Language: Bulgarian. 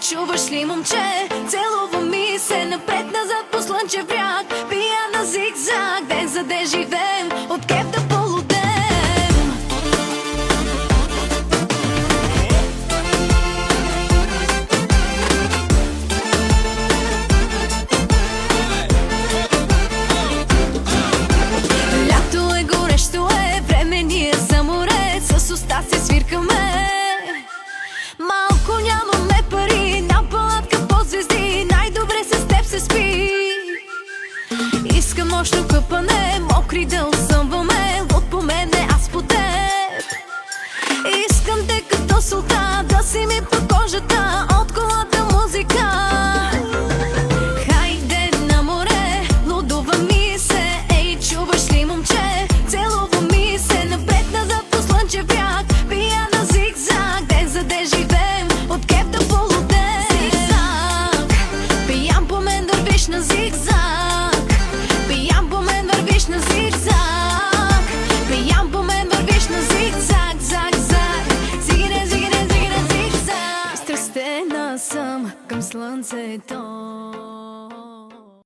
чуваш ли, момче? Целува ми се напред-назад по слънчев бряг. Пия на зигзаг, ден за ден живеем, от кеф да полудем. Лято е, горещо е, време ни е за море. С уста си свиркаме. Малко нямаме пари, на палатка по звезди, най-добре с теб се спи. Искам нощно къпане, мокри да осъмваме, луд по мене, аз по теб. Искам те като султан, да си ми по кожата, от колата музика. Хайде на море, лудува ми се, ей, чуваш ли, момче? Целува ми се напред-назад по слънчев бряг. Пия на зигзаг, ден за ден живеем, от кеф да полудем. Зигзаг, пиян по мен вървиш на зигзаг. Пиян по мен вървиш на зигзаг. Пиян по мен вървиш на зигзаг, заг, заг. Зигире, зигире, зигире, зигзаг. Пристрастена съм към слънцето.